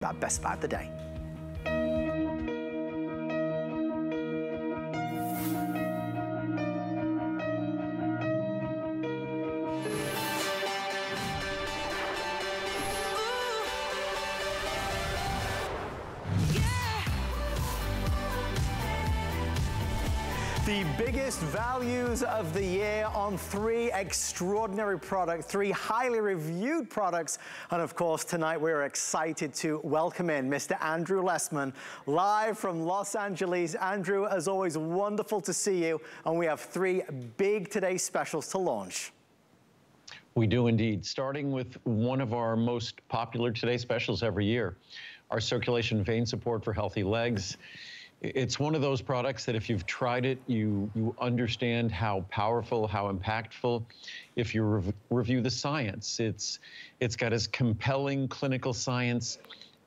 Our best buy of the day. The biggest values of the year on 3 extraordinary products, 3 highly reviewed products. And of course, tonight we're excited to welcome in Mr. Andrew Lessman, live from Los Angeles. Andrew, as always, wonderful to see you. And we have 3 big Today specials to launch. We do indeed, starting with one of our most popular Today specials every year, our circulation vein support for healthy legs. It's one of those products that if you've tried it, you understand how powerful, how impactful. If you review the science, it's got as compelling clinical science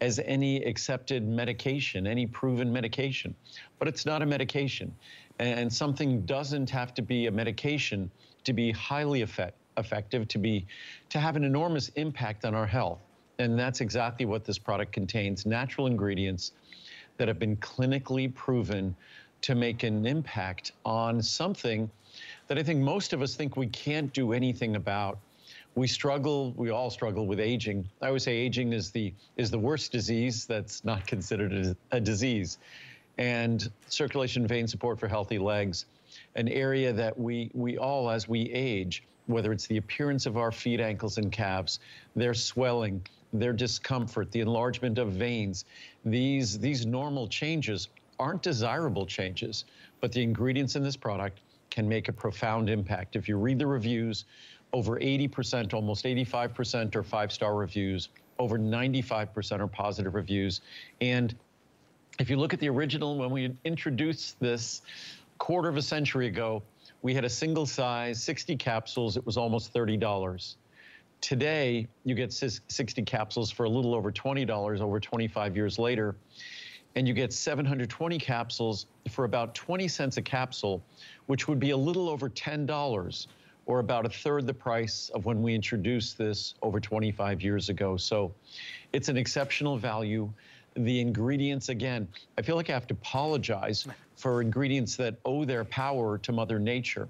as any accepted medication, any proven medication. But it's not a medication. And something doesn't have to be a medication to be highly effective, to have an enormous impact on our health. And that's exactly what this product contains, natural ingredients that have been clinically proven to make an impact on something that I think most of us think we can't do anything about. We all struggle with aging. I always say aging is the worst disease that's not considered a disease. And circulation vein support for healthy legs, an area that we all, as we age, whether it's the appearance of our feet, ankles, and calves, their swelling, their discomfort, the enlargement of veins, these normal changes aren't desirable changes, but the ingredients in this product can make a profound impact. If you read the reviews, over 80%, almost 85% are 5-star reviews, over 95% are positive reviews. And if you look at the original, when we introduced this quarter of a century ago, we had a single size, 60 capsules. It was almost $30. Today, you get 60 capsules for a little over $20 over 25 years later, and you get 720 capsules for about 20 cents a capsule, which would be a little over $10, or about a third the price of when we introduced this over 25 years ago. So it's an exceptional value. The ingredients, again, I feel like I have to apologize for ingredients that owe their power to Mother Nature.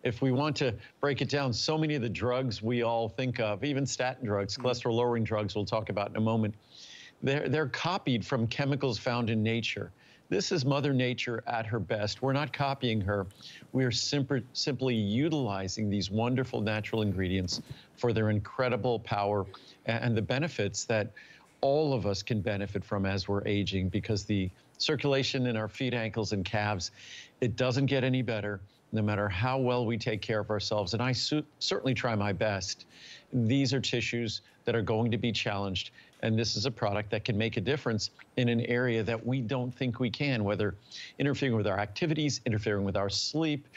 If we want to break it down, so many of the drugs we all think of, even statin drugs, cholesterol-lowering drugs we'll talk about in a moment, they're copied from chemicals found in nature. This is Mother Nature at her best. We're not copying her. We are simply utilizing these wonderful natural ingredients for their incredible power and the benefits that all of us can benefit from as we're aging, because the circulation in our feet, ankles, and calves, it doesn't get any better, no matter how well we take care of ourselves. And I certainly try my best. These are tissues that are going to be challenged. And this is a product that can make a difference in an area that we don't think we can, whether interfering with our activities, interfering with our sleep,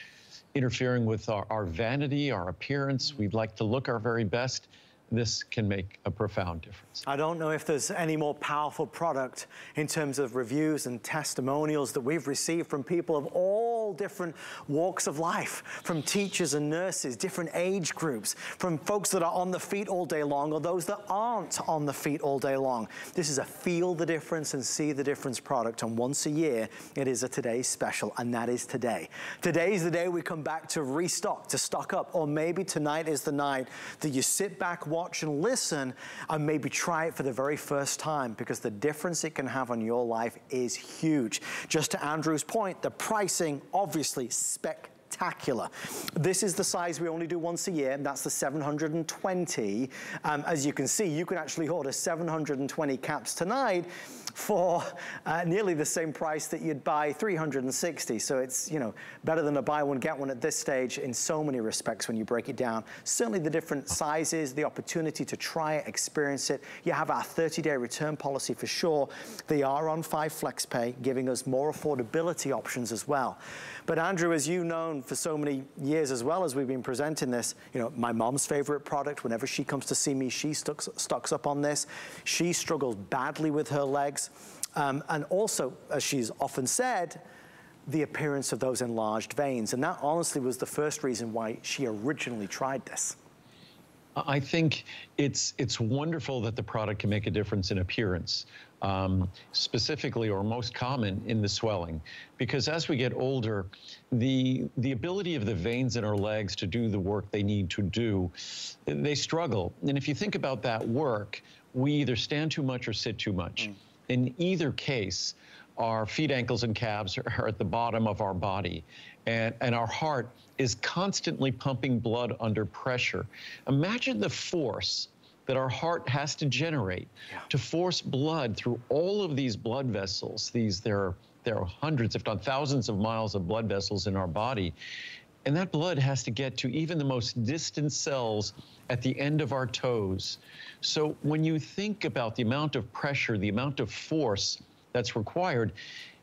interfering with our vanity, our appearance. We'd like to look our very best. This can make a profound difference. I don't know if there's any more powerful product in terms of reviews and testimonials that we've received from people of all different walks of life, from teachers and nurses, different age groups, from folks that are on the feet all day long or those that aren't on the feet all day long. This is a feel the difference and see the difference product, and once a year it is a Today special, and that is today. Today's the day we come back to restock, to stock up, or maybe tonight is the night that you sit back, watch and listen, and maybe try it for the very first time, because the difference it can have on your life is huge. Just to Andrew's point, the pricing, obviously spectacular. This is the size we only do once a year, and that's the 720. As you can see, you can actually order 720 caps tonight for nearly the same price that you'd buy 360. So it's, you know, better than a buy one, get one at this stage in so many respects when you break it down. Certainly the different sizes, the opportunity to try it, experience it. You have our 30-day return policy for sure. They are on 5 flex pay, giving us more affordability options as well. But Andrew, as you've known for so many years as well as we've been presenting this, you know, my mom's favorite product, whenever she comes to see me, she stocks up on this. She struggles badly with her legs. And also, as she's often said, the appearance of those enlarged veins. And that honestly was the first reason why she originally tried this. I think it's wonderful that the product can make a difference in appearance, specifically or most common in the swelling, because as we get older, the ability of the veins in our legs to do the work they need to do, they struggle. And if you think about that work, we either stand too much or sit too much. In either case, our feet, ankles, and calves are at the bottom of our body, and our heart is constantly pumping blood under pressure. Imagine the force that our heart has to generate to force blood through all of these blood vessels. There are hundreds, if not thousands of miles of blood vessels in our body. And that blood has to get to even the most distant cells at the end of our toes. So when you think about the amount of pressure, the amount of force that's required,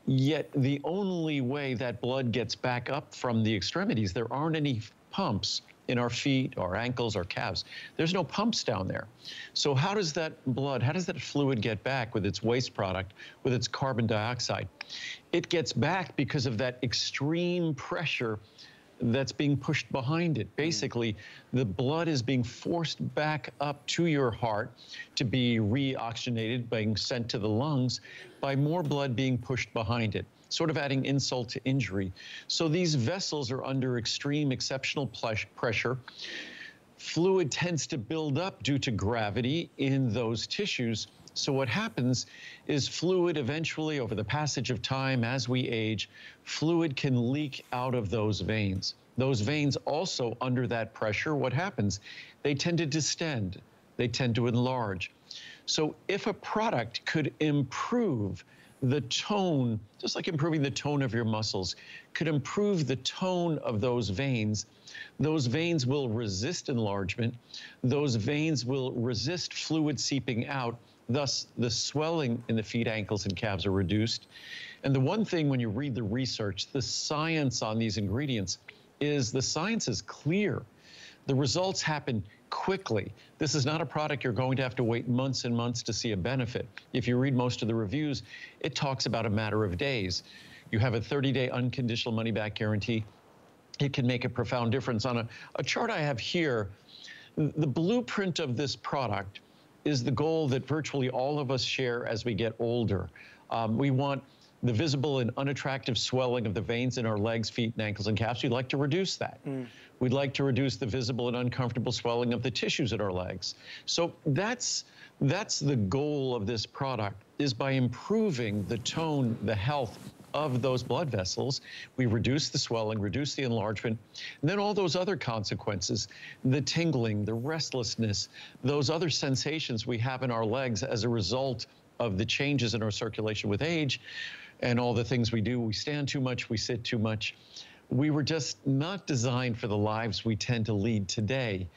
yet the only way that blood gets back up from the extremities, there aren't any pumps in our feet, our ankles, our calves. There's no pumps down there. So how does that blood, how does that fluid get back with its waste product, with its carbon dioxide? It gets back because of that extreme pressure that's being pushed behind it. Basically, the blood is being forced back up to your heart to be reoxygenated, being sent to the lungs by more blood being pushed behind it, sort of adding insult to injury. So these vessels are under extreme, exceptional pressure. Fluid tends to build up due to gravity in those tissues. So what happens is fluid eventually, over the passage of time, as we age, fluid can leak out of those veins. Those veins also, under that pressure, what happens? They tend to distend. They tend to enlarge. So if a product could improve the tone, just like improving the tone of your muscles, could improve the tone of those veins will resist enlargement. Those veins will resist fluid seeping out. Thus, the swelling in the feet, ankles, and calves are reduced. And the one thing when you read the research, the science on these ingredients is the science is clear. The results happen quickly. This is not a product you're going to have to wait months and months to see a benefit. If you read most of the reviews, it talks about a matter of days. You have a 30-day unconditional money-back guarantee. It can make a profound difference. On a chart I have here, the blueprint of this product is the goal that virtually all of us share as we get older. We want the visible and unattractive swelling of the veins in our legs, feet, and ankles and calves. We'd like to reduce that. We'd like to reduce the visible and uncomfortable swelling of the tissues in our legs. So that's the goal of this product, is by improving the tone, the health of those blood vessels, we reduce the swelling, reduce the enlargement, and then all those other consequences, the tingling, the restlessness, those other sensations we have in our legs as a result of the changes in our circulation with age and all the things we do. We stand too much, we sit too much. We were just not designed for the lives we tend to lead today.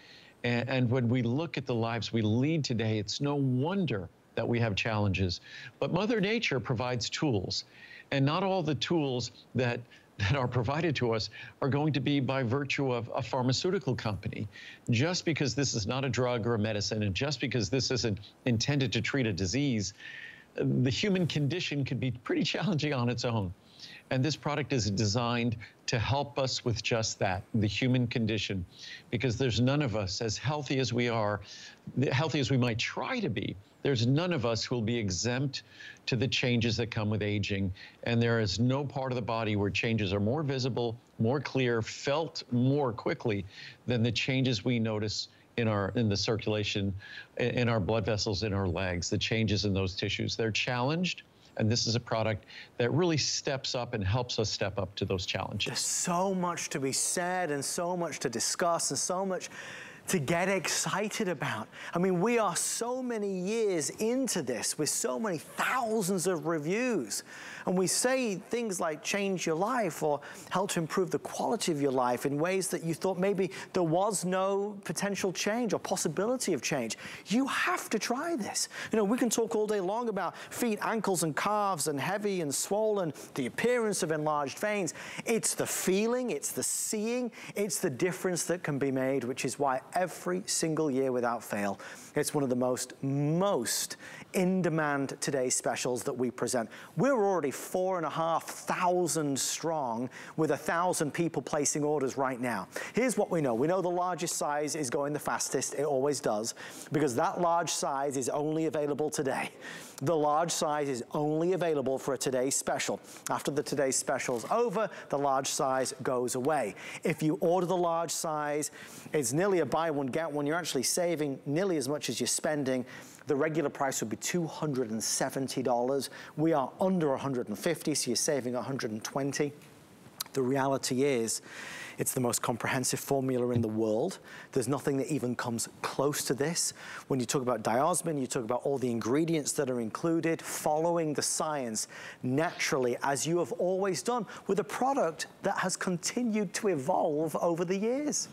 And when we look at the lives we lead today, it's no wonder that we have challenges. But Mother Nature provides tools. And not all the tools that are provided to us are going to be by virtue of a pharmaceutical company. Just because this is not a drug or a medicine, and just because this isn't intended to treat a disease, the human condition could be pretty challenging on its own. And this product is designed to help us with just that, the human condition, because there's none of us, as healthy as we are, healthy as we might try to be, there's none of us who will be exempt to the changes that come with aging. And there is no part of the body where changes are more visible, more clear, felt more quickly than the changes we notice in the circulation, in our blood vessels, in our legs, the changes in those tissues. They're challenged. And this is a product that really steps up and helps us step up to those challenges. There's so much to be said and so much to discuss and so much to get excited about. I mean, we are so many years into this with so many thousands of reviews. And we say things like change your life or help to improve the quality of your life in ways that you thought maybe there was no potential change or possibility of change. You have to try this. You know, we can talk all day long about feet, ankles, and calves and heavy and swollen, the appearance of enlarged veins. It's the feeling, it's the seeing, it's the difference that can be made, which is why every single year without fail, it's one of the most in-demand Today Specials that we present. We're already 4,500 strong with 1,000 people placing orders right now. Here's what we know. We know the largest size is going the fastest. It always does, because that large size is only available today. The large size is only available for a Today Special. After the Today Special's over, the large size goes away. If you order the large size, it's nearly a buy one, get one. You're actually saving nearly as much as you're spending. The regular price would be $270. We are under $150, so you're saving $120. The reality is, it's the most comprehensive formula in the world. There's nothing that even comes close to this. When you talk about diosmin, you talk about all the ingredients that are included, following the science naturally, as you have always done, with a product that has continued to evolve over the years.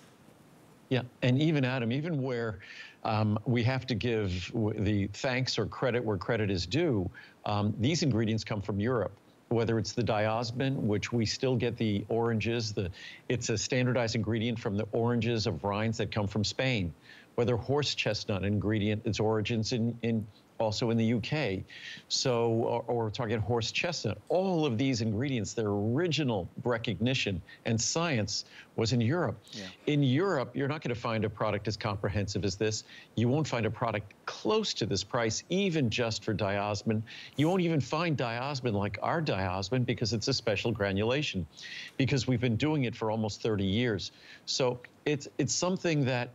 Yeah, and even Adam, even where we have to give the thanks or credit where credit is due, these ingredients come from Europe. Whether it's the diosmin, which we still get the oranges, it's a standardized ingredient from the oranges of rinds that come from Spain. Whether horse chestnut ingredient, its origins also in the UK. So, or we're talking horse chestnut. All of these ingredients, their original recognition and science was in Europe. Yeah. In Europe, you're not going to find a product as comprehensive as this. You won't find a product close to this price, even just for diosmin. You won't even find diosmin like our diosmin, because it's a special granulation, because we've been doing it for almost 30 years. So it's something that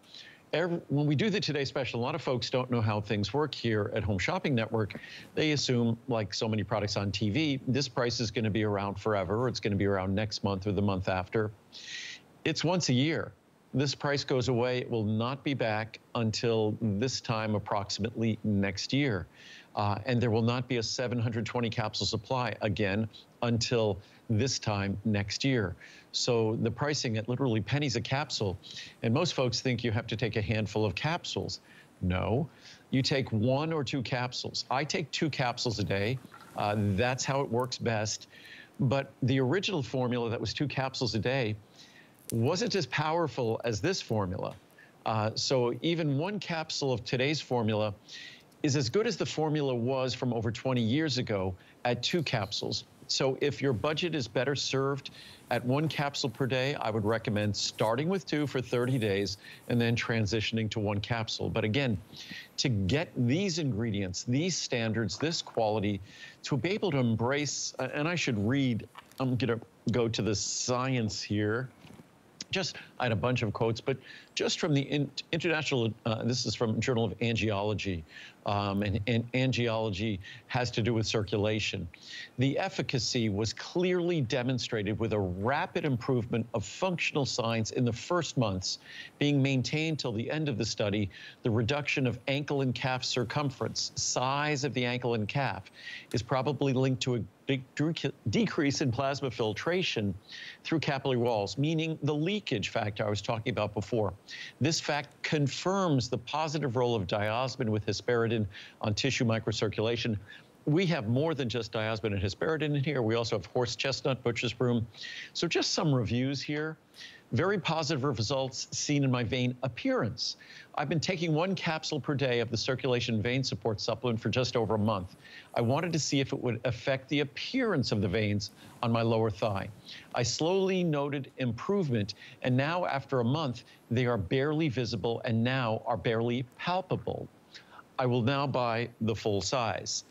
when we do the Today Special, a lot of folks don't know how things work here at Home Shopping Network. They assume, like so many products on TV, this price is going to be around forever, or it's going to be around next month or the month after. It's once a year. This price goes away. It will not be back until this time approximately next year. And there will not be a 720 capsule supply again until this time next year. So the pricing at literally pennies a capsule, and most folks think you have to take a handful of capsules. No, you take 1 or 2 capsules. I take 2 capsules a day. That's how it works best. But the original formula that was 2 capsules a day wasn't as powerful as this formula. So even 1 capsule of today's formula is as good as the formula was from over 20 years ago at 2 capsules. So if your budget is better served at 1 capsule per day, I would recommend starting with 2 for 30 days and then transitioning to 1 capsule. But again, to get these ingredients, these standards, this quality, to be able to embrace, and I should read, I'm going to go to the science here. I had a bunch of quotes, but just from the international, this is from Journal of Angiology, and angiology has to do with circulation. The efficacy was clearly demonstrated with a rapid improvement of functional signs in the first months, being maintained till the end of the study. The reduction of ankle and calf circumference, size of the ankle and calf, is probably linked to a decrease in plasma filtration through capillary walls, meaning the leakage factor I was talking about before. This fact confirms the positive role of diosmin with hesperidin on tissue microcirculation. We have more than just diosmin and hesperidin in here. We also have horse chestnut, butcher's broom. So just some reviews here. Very positive results seen in my vein appearance. I've been taking 1 capsule per day of the circulation vein support supplement for just over a month. I wanted to see if it would affect the appearance of the veins on my lower thigh. I slowly noted improvement, and now after a month, they are barely visible and now are barely palpable. I will now buy the full size.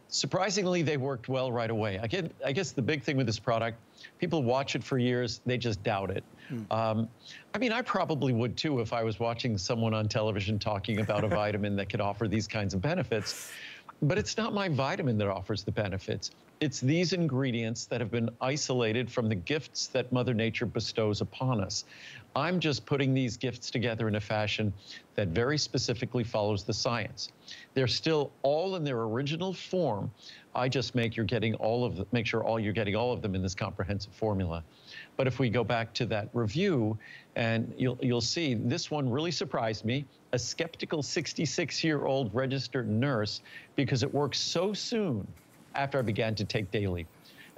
Surprisingly, they worked well right away. I guess the big thing with this product, people watch it for years, they just doubt it. I mean, I probably would too if I was watching someone on television talking about a vitamin that could offer these kinds of benefits. But it's not my vitamin that offers the benefits. It's these ingredients that have been isolated from the gifts that Mother Nature bestows upon us. I'm just putting these gifts together in a fashion that very specifically follows the science. They're still all in their original form. I just make sure you're getting all of them in this comprehensive formula. But if we go back to that review, and you'll see this one really surprised me, a skeptical 66-year-old registered nurse, because it works so soon after I began to take daily.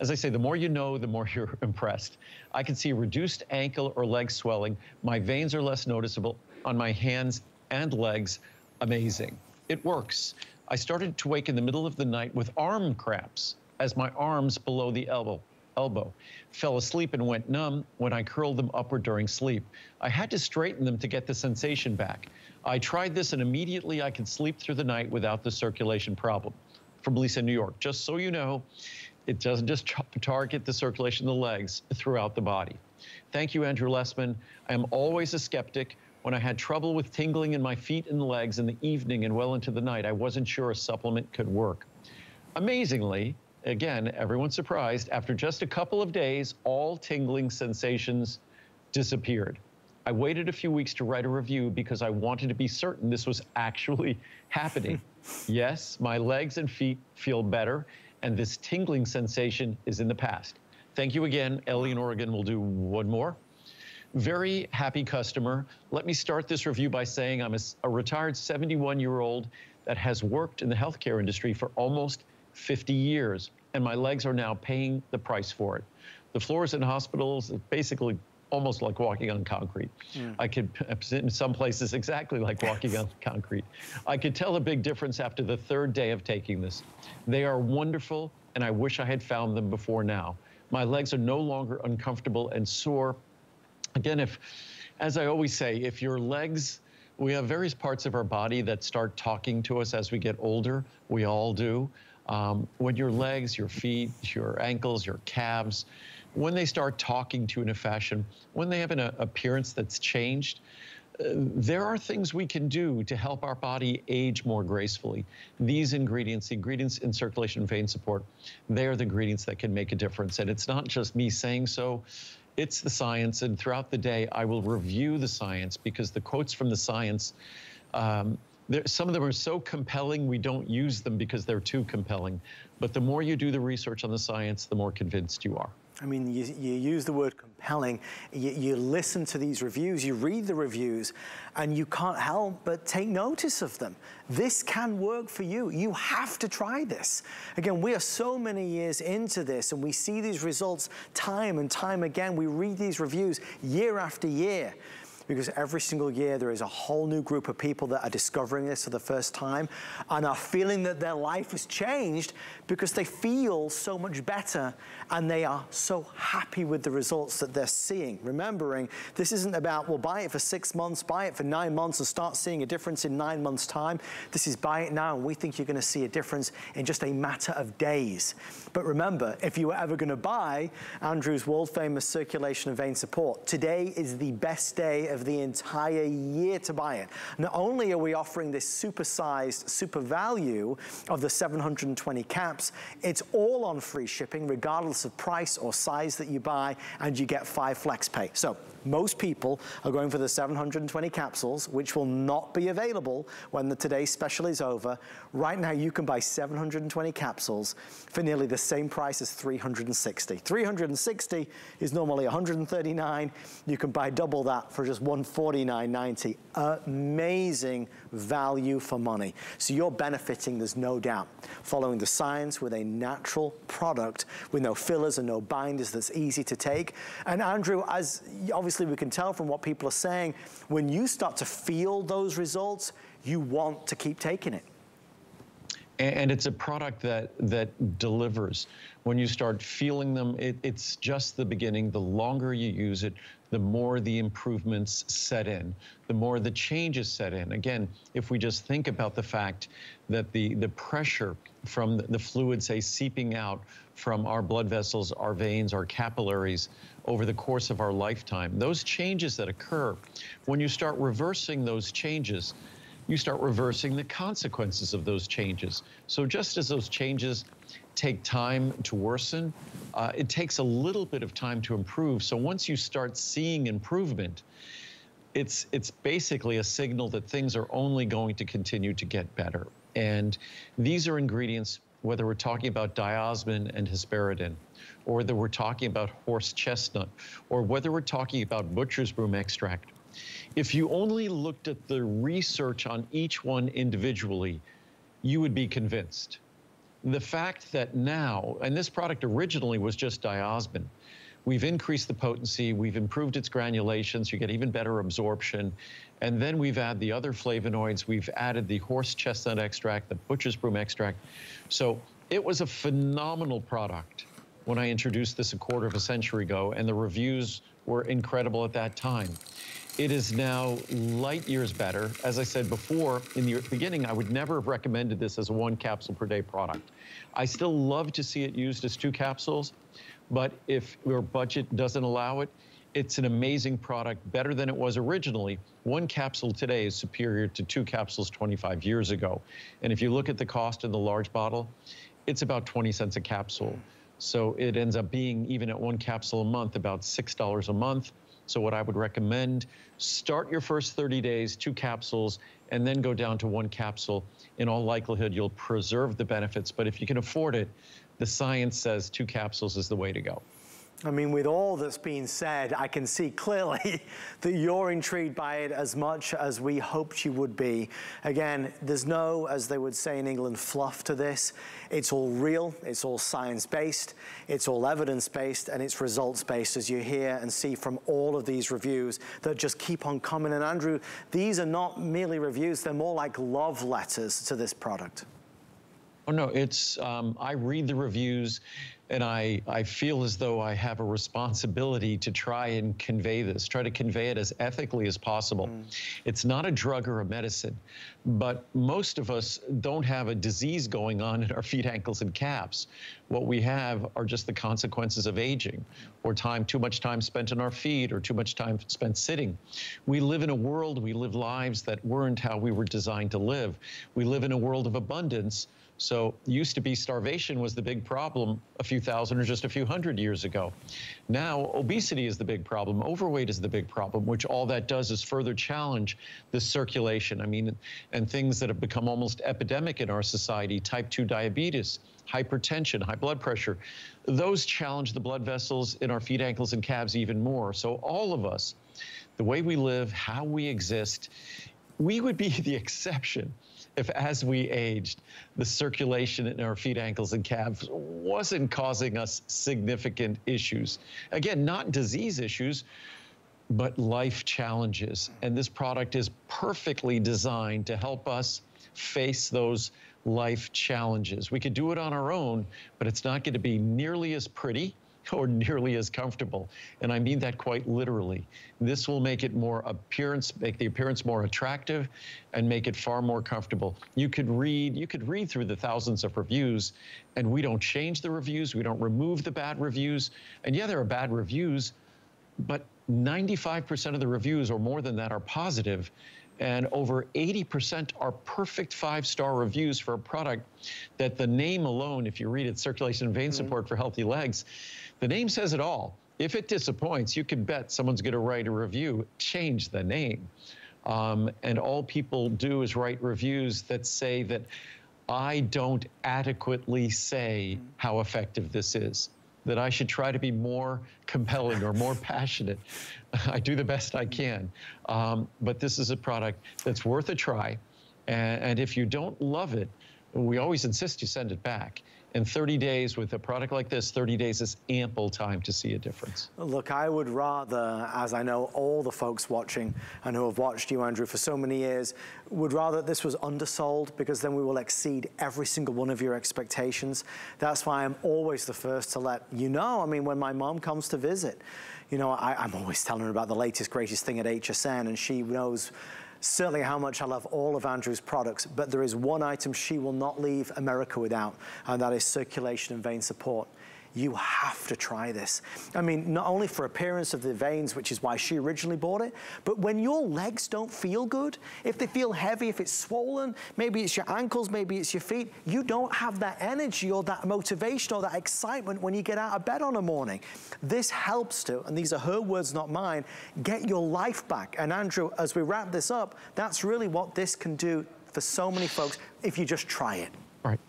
As I say, the more you know, the more you're impressed. I can see reduced ankle or leg swelling. My veins are less noticeable on my hands and legs. Amazing. It works. I started to wake in the middle of the night with arm cramps as my arms below the elbow fell asleep and went numb when I curled them upward during sleep. I had to straighten them to get the sensation back. I tried this and immediately I could sleep through the night without the circulation problem. From Lisa in New York. Just so you know, it doesn't just target the circulation of the legs, throughout the body. Thank you, Andrew Lessman. I am always a skeptic. When I had trouble with tingling in my feet and legs in the evening and well into the night, I wasn't sure a supplement could work. Amazingly, again, everyone's surprised, after just a couple of days, all tingling sensations disappeared. I waited a few weeks to write a review because I wanted to be certain this was actually happening. Yes, my legs and feet feel better, and this tingling sensation is in the past. Thank you again. Ellie in Oregon will do one more. Very happy customer. Let me start this review by saying I'm a retired 71-year-old that has worked in the healthcare industry for almost 50 years, and my legs are now paying the price for it. The floors in hospitals, basically almost like walking on concrete. I could, in some places, exactly like walking on concrete. I could tell a big difference after the third day of taking this. They are wonderful, and I wish I had found them before now. My legs are no longer uncomfortable and sore. Again, as I always say, if your legs, we have various parts of our body that start talking to us as we get older. We all do. When your legs, your feet, your ankles, your calves, when they start talking to you in a fashion, when they have an appearance that's changed, there are things we can do to help our body age more gracefully. These ingredients, the ingredients in circulation and vein support, they are the ingredients that can make a difference. And it's not just me saying so, it's the science. And throughout the day, I will review the science because the quotes from the science, some of them are so compelling, we don't use them because they're too compelling. But the more you do the research on the science, the more convinced you are. I mean, you use the word compelling, you listen to these reviews, you read the reviews, and you can't help but take notice of them. This can work for you. You have to try this. Again, we are so many years into this, and we see these results time and time again. We read these reviews year after year, because every single year there is a whole new group of people that are discovering this for the first time and are feeling that their life has changed because they feel so much better and they are so happy with the results that they're seeing. Remembering, this isn't about, well, buy it for 6 months, buy it for 9 months and start seeing a difference in 9 months' time. This is buy it now and we think you're gonna see a difference in just a matter of days. But remember, if you were ever gonna buy Andrew's world-famous circulation and vein support, today is the best day of the entire year to buy it. Not only are we offering this super-sized, super value of the 720 caps, it's all on free shipping, regardless of price or size that you buy, and you get 5 flex pay. So most people are going for the 720 capsules, which will not be available when the today's special is over. Right now, you can buy 720 capsules for nearly the same price as 360. 360 is normally $139. You can buy double that for just $149.90. Amazing value for money. So you're benefiting, there's no doubt, following the science with a natural product with no fillers and no binders that's easy to take. And Andrew, as obviously we can tell from what people are saying, when you start to feel those results, you want to keep taking it. And it's a product that delivers. When you start feeling them, it's just the beginning. The longer you use it, the more the improvements set in, the more the changes set in. Again, if we just think about the fact that the pressure from the fluid, say, seeping out from our blood vessels, our veins, our capillaries over the course of our lifetime, those changes that occur, when you start reversing those changes, you start reversing the consequences of those changes. So just as those changes take time to worsen, it takes a little bit of time to improve. So once you start seeing improvement, it's basically a signal that things are only going to continue to get better. And these are ingredients, whether we're talking about diosmin and hesperidin, or whether we're talking about horse chestnut, or whether we're talking about butcher's broom extract. If you only looked at the research on each one individually, you would be convinced. The fact that now, and this product originally was just diosmin, We've increased the potency, we've improved its granulations, you get even better absorption. And then we've added the other flavonoids, we've added the horse chestnut extract, the butcher's broom extract. So it was a phenomenal product when I introduced this a quarter of a century ago, and the reviews were incredible at that time. It is now light years better. As I said before, in the beginning, I would never have recommended this as a 1 capsule per day product. I still love to see it used as 2 capsules, but if your budget doesn't allow it, it's an amazing product, better than it was originally. 1 capsule today is superior to 2 capsules 25 years ago. And if you look at the cost of the large bottle, it's about 20 cents a capsule. So it ends up being, even at 1 capsule a month, about $6 a month. So what I would recommend, start your first 30 days, 2 capsules, and then go down to 1 capsule. In all likelihood, you'll preserve the benefits. But if you can afford it, the science says 2 capsules is the way to go. I mean, with all that's been said, I can see clearly that you're intrigued by it as much as we hoped you would be. Again, there's no, as they would say in England, fluff to this. It's all real, it's all science-based, it's all evidence-based, and it's results-based, as you hear and see from all of these reviews that just keep on coming. And Andrew, these are not merely reviews, they're more like love letters to this product. Oh, no, it's, I read the reviews, and I feel as though I have a responsibility to try and convey this, try to convey it as ethically as possible. It's not a drug or a medicine, but most of us don't have a disease going on in our feet, ankles, and calves. What we have are just the consequences of aging, or too much time spent on our feet, or too much time spent sitting. We live in a world, we live lives that weren't how we were designed to live. We live in a world of abundance. So used to be starvation was the big problem a few thousand or just a few hundred years ago. Now obesity is the big problem, overweight is the big problem, which all that does is further challenge the circulation. I mean, and things that have become almost epidemic in our society, type 2 diabetes, hypertension, high blood pressure, those challenge the blood vessels in our feet, ankles, and calves even more. So all of us, the way we live, how we exist, we would be the exception if, as we aged, the circulation in our feet, ankles, and calves wasn't causing us significant issues. Again, not disease issues, but life challenges. And this product is perfectly designed to help us face those life challenges. We could do it on our own, but it's not going to be nearly as pretty or nearly as comfortable. And I mean that quite literally. This will make it make the appearance more attractive and make it far more comfortable. You could read through the thousands of reviews, and we don't change the reviews, we don't remove the bad reviews. And yeah, there are bad reviews, but 95% of the reviews or more than that are positive. And over 80% are perfect 5-star reviews for a product that the name alone, if you read it, Circulation and Vein Support for Healthy Legs, the name says it all. If it disappoints, you can bet someone's going to write a review, change the name. And all people do is write reviews that say that I don't adequately say how effective this is, that I should try to be more compelling or more passionate. I do the best I can. But this is a product that's worth a try. And if you don't love it, we always insist you send it back. In 30 days, with a product like this, 30 days is ample time to see a difference. Look, I would rather, as I know all the folks watching and who have watched you, Andrew, for so many years, would rather this was undersold, because then we will exceed every single one of your expectations. That's why I'm always the first to let you know. I mean, when my mom comes to visit, you know, I'm always telling her about the latest, greatest thing at HSN, and she knows certainly how much I love all of Andrew's products, but there is one item she will not leave America without, and that is circulation and vein support. You have to try this. I mean, not only for appearance of the veins, which is why she originally bought it, but when your legs don't feel good, if they feel heavy, if it's swollen, maybe it's your ankles, maybe it's your feet, you don't have that energy or that motivation or that excitement when you get out of bed on a morning. This helps to, and these are her words, not mine, get your life back. And Andrew, as we wrap this up, that's really what this can do for so many folks if you just try it. Right.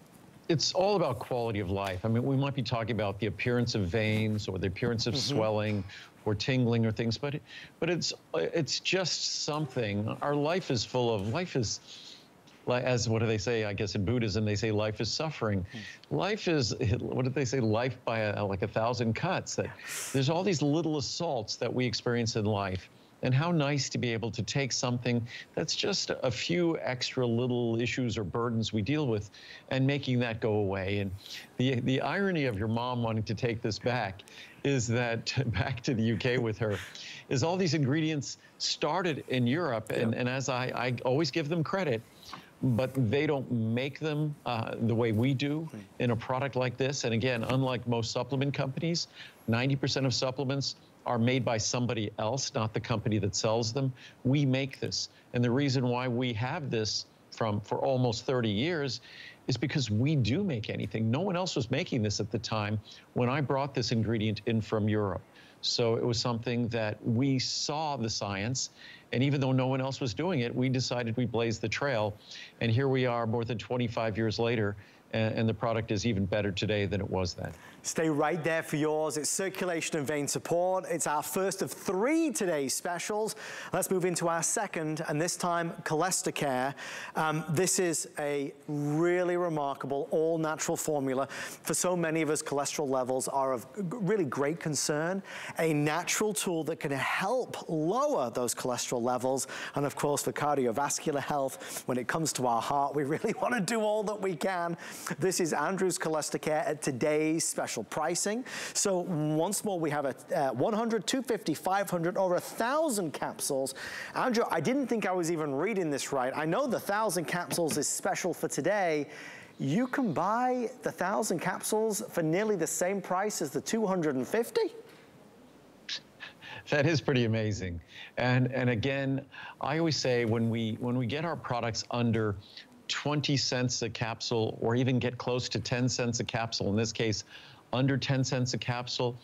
It's all about quality of life. I mean, we might be talking about the appearance of veins or the appearance of swelling or tingling or things, but it's just something. Our life is full of, life as what do they say? I guess in Buddhism, they say life is suffering. Life is, what did they say? Life by like 1,000 cuts. That there's all these little assaults that we experience in life. And how nice to be able to take something that's just a few extra little issues or burdens we deal with and making that go away. And the irony of your mom wanting to take this back is that, back to the UK with her, is all these ingredients started in Europe. And as I always give them credit, but they don't make them the way we do in a product like this. And again, unlike most supplement companies, 90% of supplements are made by somebody else, not the company that sells them. We make this. And the reason why we have this for almost 30 years is because we do make anything. No one else was making this at the time when I brought this ingredient in from Europe. So it was something that we saw the science, and even though no one else was doing it, we decided we'd blaze the trail. And here we are more than 25 years later, and the product is even better today than it was then. Stay right there for yours. It's circulation and vein support. It's our first of 3 today's specials. Let's move into our second, and this time Calista Care. This is a really remarkable all-natural formula. For so many of us, cholesterol levels are of really great concern. A natural tool that can help lower those cholesterol levels. And of course, for cardiovascular health, when it comes to our heart, we really want to do all that we can. This is Andrew's Calista Care at today's special pricing. So once more, we have a 100, 250, 500, or 1,000 capsules. Andrew, I didn't think I was even reading this right. I know the 1,000 capsules is special for today. You can buy the 1,000 capsules for nearly the same price as the 250? That is pretty amazing. And again, I always say when we get our products under 20 cents a capsule, or even get close to 10 cents a capsule, in this case, under 10 cents a capsule,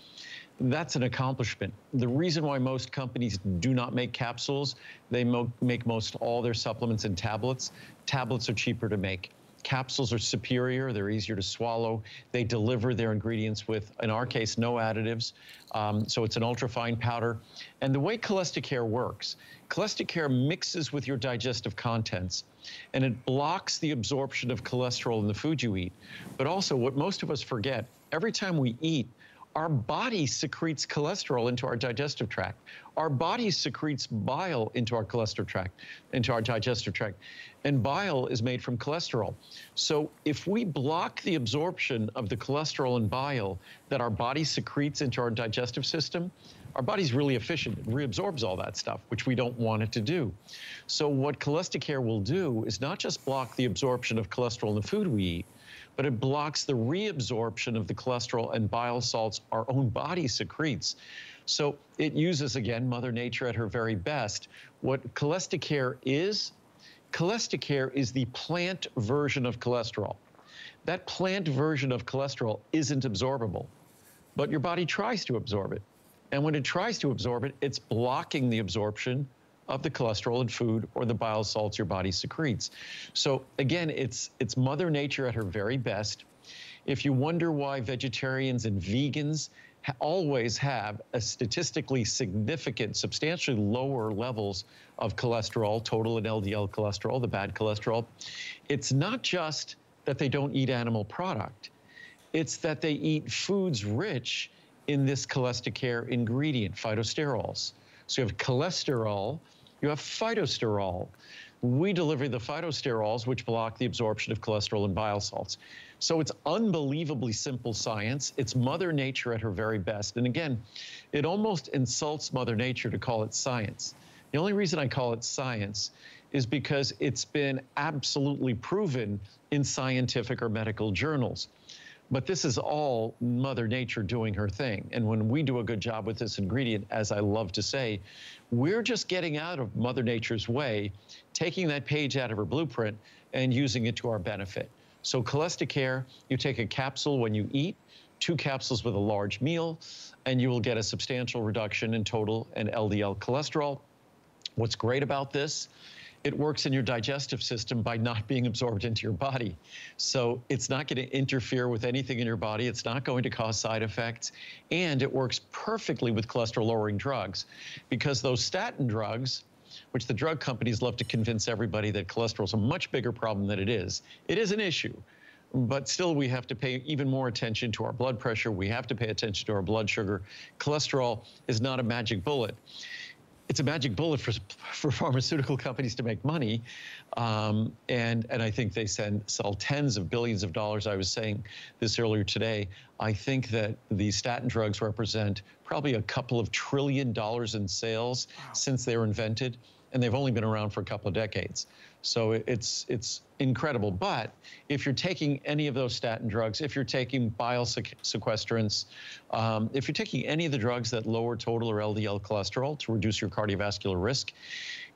that's an accomplishment. The reason why most companies do not make capsules, they make most all their supplements in tablets. Tablets are cheaper to make. Capsules are superior, they're easier to swallow. They deliver their ingredients with, in our case, no additives. So it's an ultrafine powder. And the way Calista Care works, Calista Care mixes with your digestive contents, and it blocks the absorption of cholesterol in the food you eat. But also, what most of us forget, every time we eat, our body secretes cholesterol into our digestive tract. Our body secretes bile into our digestive tract. And bile is made from cholesterol. So if we block the absorption of the cholesterol and bile that our body secretes into our digestive system, our body's really efficient. It reabsorbs all that stuff, which we don't want it to do. So what Calista Care will do is not just block the absorption of cholesterol in the food we eat, but it blocks the reabsorption of the cholesterol and bile salts our own body secretes. So it uses, again, Mother Nature at her very best. What Calista Care is the plant version of cholesterol. That plant version of cholesterol isn't absorbable, but your body tries to absorb it. And when it tries to absorb it, it's blocking the absorption of the cholesterol in food or the bile salts your body secretes. So again, it's Mother Nature at her very best. If you wonder why vegetarians and vegans always have a statistically significant, substantially lower levels of cholesterol, total and LDL cholesterol, the bad cholesterol, it's not just that they don't eat animal product. It's that they eat foods rich in this Calista Care ingredient, phytosterols. So you have cholesterol, you have phytosterol. We deliver the phytosterols, which block the absorption of cholesterol and bile salts. So it's unbelievably simple science. It's Mother Nature at her very best. And again, it almost insults Mother Nature to call it science. The only reason I call it science is because it's been absolutely proven in scientific or medical journals. But this is all Mother Nature doing her thing. And when we do a good job with this ingredient, as I love to say, we're just getting out of Mother Nature's way, taking that page out of her blueprint and using it to our benefit. So Calista Care, you take a capsule when you eat, 2 capsules with a large meal, and you will get a substantial reduction in total and LDL cholesterol. What's great about this? It works in your digestive system by not being absorbed into your body. So it's not going to interfere with anything in your body. It's not going to cause side effects. And it works perfectly with cholesterol-lowering drugs, because those statin drugs, which the drug companies love to convince everybody that cholesterol is a much bigger problem than it is. It is an issue. But still, we have to pay even more attention to our blood pressure. We have to pay attention to our blood sugar. Cholesterol is not a magic bullet. It's a magic bullet for pharmaceutical companies to make money. And I think they sell tens of billions of dollars. I was saying this earlier today. I think that the statin drugs represent probably a couple of $1 trillion in sales since they were invented. And they've only been around for a couple of decades. So it's incredible. But if you're taking any of those statin drugs, if you're taking bile sequestrants, if you're taking any of the drugs that lower total or LDL cholesterol to reduce your cardiovascular risk,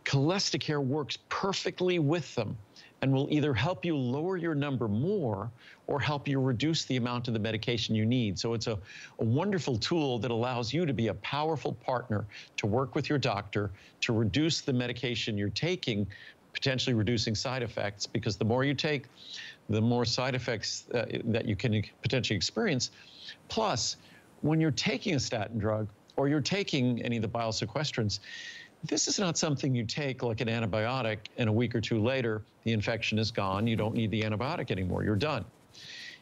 Calista Care works perfectly with them and will either help you lower your number more or help you reduce the amount of the medication you need. So it's a wonderful tool that allows you to be a powerful partner to work with your doctor to reduce the medication you're taking, potentially reducing side effects, because the more you take, the more side effects that you can potentially experience. Plus, when you're taking a statin drug or you're taking any of the bile sequestrants, this is not something you take like an antibiotic and a week or two later, the infection is gone. You don't need the antibiotic anymore. You're done.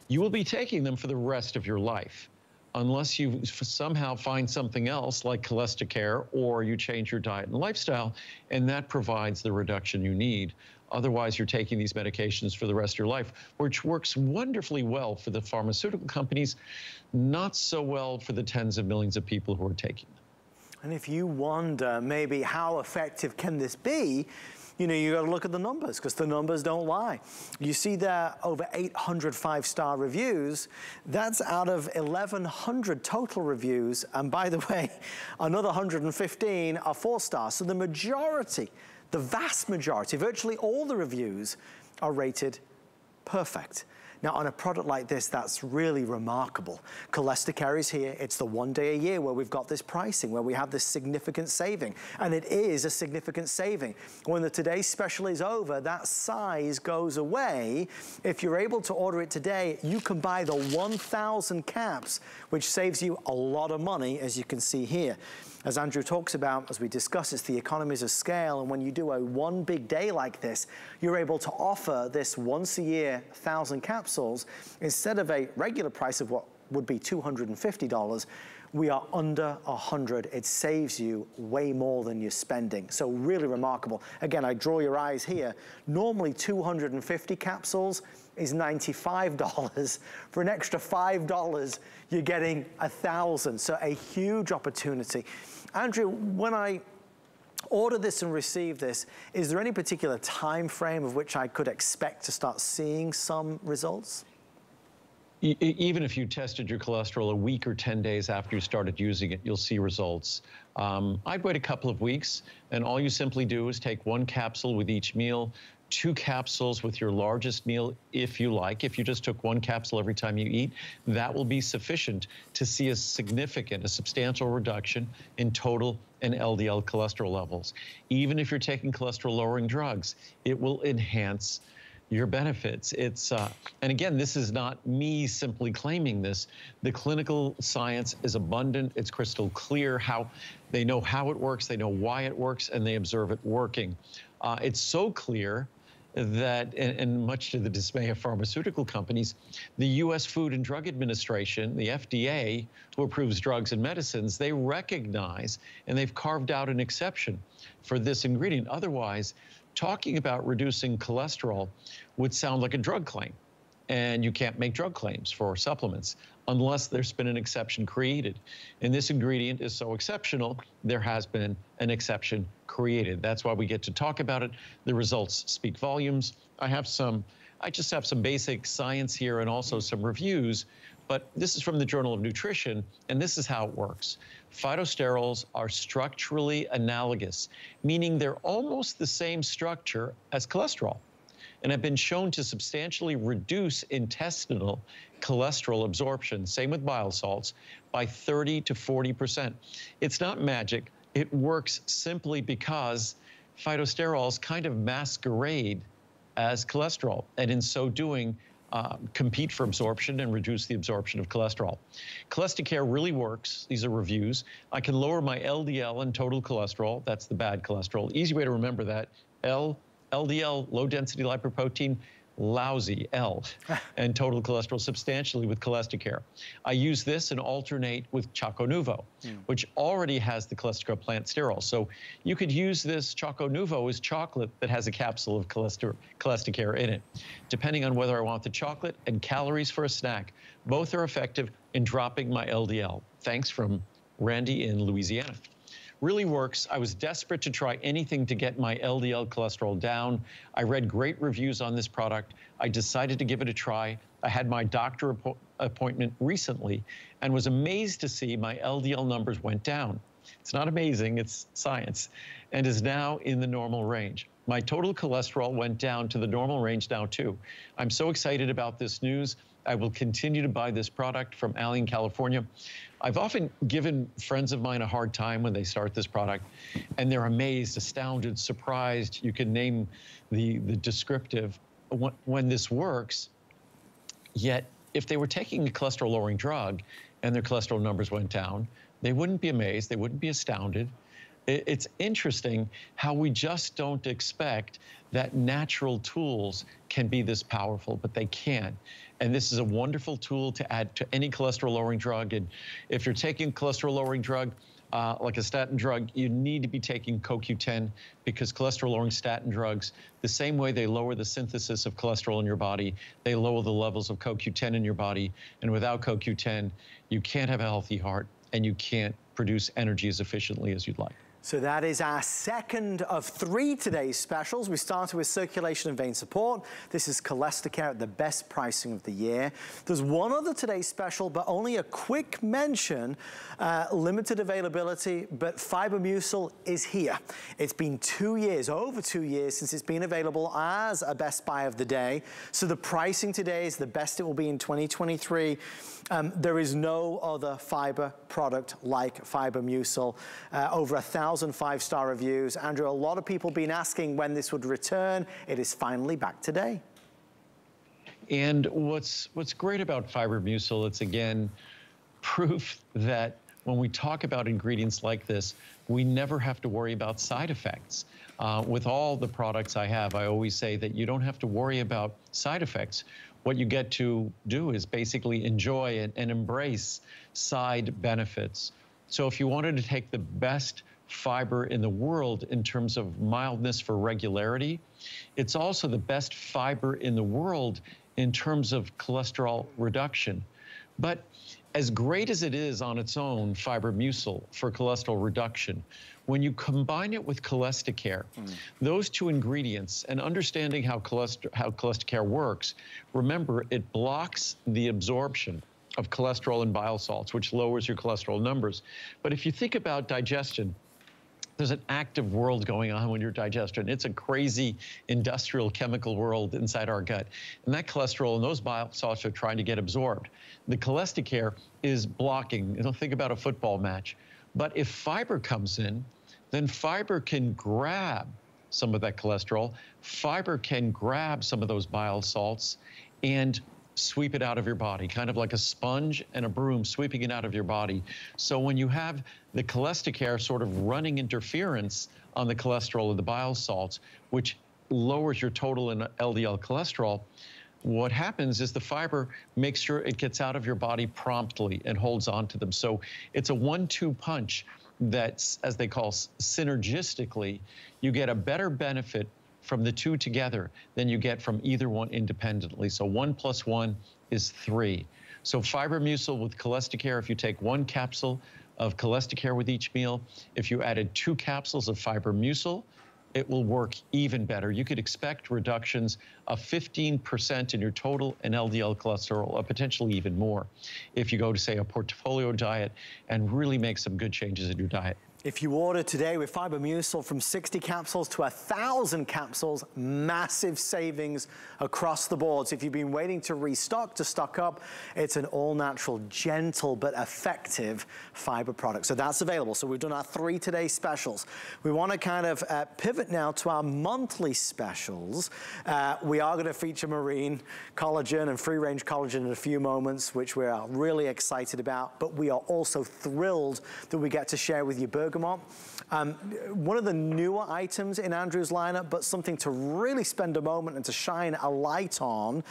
You will be taking them for the rest of your life unless you somehow find something else like Calista Care or you change your diet and lifestyle, and that provides the reduction you need. Otherwise, you're taking these medications for the rest of your life, which works wonderfully well for the pharmaceutical companies, not so well for the tens of millions of people who are taking them. And if you wonder maybe how effective can this be, you know, you got to look at the numbers, because the numbers don't lie. You see there over 800 5-star reviews. That's out of 1,100 total reviews. And by the way, another 115 are 4-star. So the majority, the vast majority, virtually all the reviews are rated perfect. Now, on a product like this, that's really remarkable. Calista Care is here. It's the one day a year where we've got this pricing, where we have this significant saving. And it is a significant saving. When the today's special is over, that size goes away. If you're able to order it today, you can buy the 1,000 caps, which saves you a lot of money, as you can see here. As Andrew talks about, as we discuss, it's the economies of scale, and when you do a one big day like this, you're able to offer this once a year 1,000 capsules instead of a regular price of what would be $250. We are under 100. It saves you way more than you're spending. So really remarkable. Again, I draw your eyes here. Normally 250 capsules is $95. For an extra $5, you're getting 1,000. So a huge opportunity. Andrew, when I order this and receive this, is there any particular time frame of which I could expect to start seeing some results? Even if you tested your cholesterol a week or 10 days after you started using it, you'll see results. I'd wait a couple of weeks, and all you simply do is take 1 capsule with each meal, 2 capsules with your largest meal if you like. If you just took 1 capsule every time you eat, that will be sufficient to see a substantial reduction in total and LDL cholesterol levels. Even if you're taking cholesterol-lowering drugs, it will enhance your benefits. It's and again, this is not me simply claiming this. The clinical science is abundant. It's crystal clear. They know how it works, they know why it works, and they observe it working. It's so clear that, and much to the dismay of pharmaceutical companies, the U.S. Food and Drug Administration, the FDA, who approves drugs and medicines, they recognize and they've carved out an exception for this ingredient. Otherwise, talking about reducing cholesterol would sound like a drug claim. And you can't make drug claims for supplements unless there's been an exception created. And this ingredient is so exceptional, there has been an exception created. That's why we get to talk about it. The results speak volumes. I just have some basic science here and also some reviews, but this is from the Journal of Nutrition, and this is how it works. Phytosterols are structurally analogous, meaning they're almost the same structure as cholesterol, and have been shown to substantially reduce intestinal cholesterol absorption, same with bile salts, by 30 to 40%. It's not magic. It works simply because phytosterols kind of masquerade as cholesterol, and in so doing, compete for absorption and reduce the absorption of cholesterol. Calista Care really works. These are reviews. I can lower my LDL and total cholesterol. That's the bad cholesterol. Easy way to remember that. LDL, low density lipoprotein, lousy, L, and total cholesterol substantially with Calista Care. I use this and alternate with Choco Nuvo, which already has the Calista plant sterol. So you could use this Choco Nuvo as chocolate that has a capsule of Calista Care in it, depending on whether I want the chocolate and calories for a snack. Both are effective in dropping my LDL. Thanks from Randy in Louisiana. Really works. I was desperate to try anything to get my LDL cholesterol down. I read great reviews on this product. I decided to give it a try. I had my doctor appointment recently and was amazed to see my LDL numbers went down. It's not amazing, it's science, and is now in the normal range. My total cholesterol went down to the normal range now too. I'm so excited about this news. I will continue to buy this product from Allie in California. I've often given friends of mine a hard time when they start this product, and they're amazed, astounded, surprised. You can name the descriptive when this works. Yet, if they were taking a cholesterol-lowering drug and their cholesterol numbers went down, they wouldn't be amazed, they wouldn't be astounded. It's interesting how we just don't expect that natural tools can be this powerful, but they can. And this is a wonderful tool to add to any cholesterol-lowering drug. And if you're taking a cholesterol-lowering drug, like a statin drug, you need to be taking CoQ10 because cholesterol-lowering statin drugs, the same way they lower the synthesis of cholesterol in your body, they lower the levels of CoQ10 in your body. And without CoQ10, you can't have a healthy heart and you can't produce energy as efficiently as you'd like. So that is our second of 3 today's specials. We started with circulation and vein support. This is Calista Care at the best pricing of the year. There's one other today's special, but only a quick mention, limited availability, but Fiber Mucil is here. It's been 2 years, over 2 years, since it's been available as a best buy of the day. So the pricing today is the best it will be in 2023. There is no other fiber product like Fiber Mucil. Over 1,000 5-star reviews. Andrew, a lot of people been asking when this would return. It is finally back today. And what's great about Fiber Mucil, it's again proof that when we talk about ingredients like this, we never have to worry about side effects. With all the products I have, I always say that you don't have to worry about side effects. What you get to do is basically enjoy and embrace side benefits. So if you wanted to take the best fiber in the world in terms of mildness for regularity, it's also the best fiber in the world in terms of cholesterol reduction. But as great as it is on its own, Fiber Mucil for cholesterol reduction, when you combine it with Calista Care, those two ingredients, and understanding how Calista Care works, remember, it blocks the absorption of cholesterol and bile salts, which lowers your cholesterol numbers. But if you think about digestion, there's an active world going on when you're digesting. It's a crazy industrial chemical world inside our gut. And that cholesterol and those bile salts are trying to get absorbed. The Calista Care is blocking. You know, think about a football match. But if fiber comes in, then fiber can grab some of that cholesterol. Fiber can grab some of those bile salts and sweep it out of your body, kind of like a sponge and a broom sweeping it out of your body. So when you have the Calista Care sort of running interference on the cholesterol and the bile salts, which lowers your total and LDL cholesterol, what happens is the fiber makes sure it gets out of your body promptly and holds on to them. So it's a 1-2 punch that's, as they call, synergistically, you get a better benefit from the two together than you get from either one independently. So 1 + 1 is 3. So Fiber Mucil with Calista Care, if you take 1 capsule of Calista Care with each meal, if you added 2 capsules of Fiber Mucil, it will work even better. You could expect reductions of 15% in your total and LDL cholesterol, or potentially even more, if you go to, say, a portfolio diet and really make some good changes in your diet. If you order today with Fiber Mucil from 60 capsules to 1,000 capsules, massive savings across the board. So if you've been waiting to restock, to stock up, it's an all-natural, gentle, but effective fiber product. So that's available. So we've done our 3 today specials. We want to kind of pivot now to our monthly specials. We are going to feature marine collagen and free-range collagen in a few moments, which we are really excited about. But we are also thrilled that we get to share with you Bergamot. One of the newer items in Andrew's lineup, but something to really spend a moment and to shine a light on.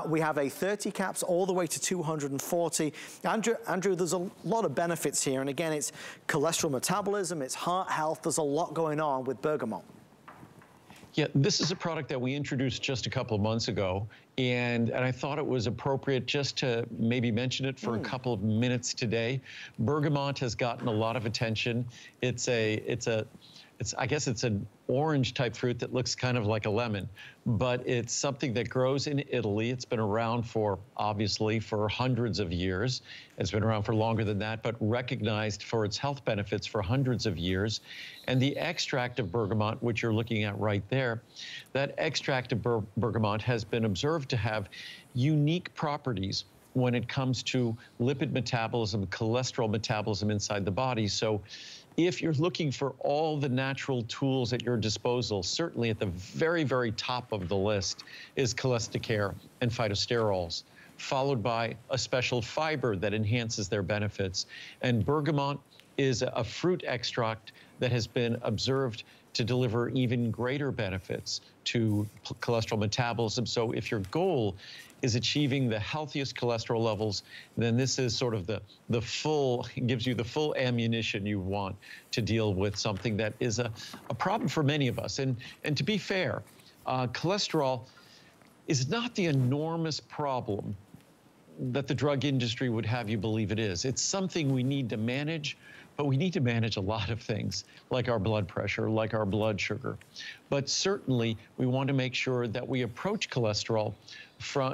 We have a 30 caps all the way to 240. Andrew, there's a lot of benefits here. And again, it's cholesterol metabolism, it's heart health. There's a lot going on with Bergamot. Yeah, this is a product that we introduced just a couple of months ago, and I thought it was appropriate just to maybe mention it for a couple of minutes today. Bergamot has gotten a lot of attention. I guess it's an orange type fruit that looks kind of like a lemon, but it's something that grows in Italy. It's been around obviously for hundreds of years. It's been around for longer than that, but recognized for its health benefits for hundreds of years. And the extract of bergamot, which you're looking at right there, that extract of bergamot has been observed to have unique properties when it comes to lipid metabolism, cholesterol metabolism inside the body. So if you're looking for all the natural tools at your disposal, certainly at the very, very top of the list is Calista Care and phytosterols, followed by a special fiber that enhances their benefits. And bergamot is a fruit extract that has been observed to deliver even greater benefits to cholesterol metabolism. So if your goal is achieving the healthiest cholesterol levels, then this is sort of the full, gives you the full ammunition you want to deal with something that is a problem for many of us. And to be fair, cholesterol is not the enormous problem that the drug industry would have you believe it is. It's something we need to manage, but we need to manage a lot of things, like our blood pressure, like our blood sugar. But certainly, we want to make sure that we approach cholesterol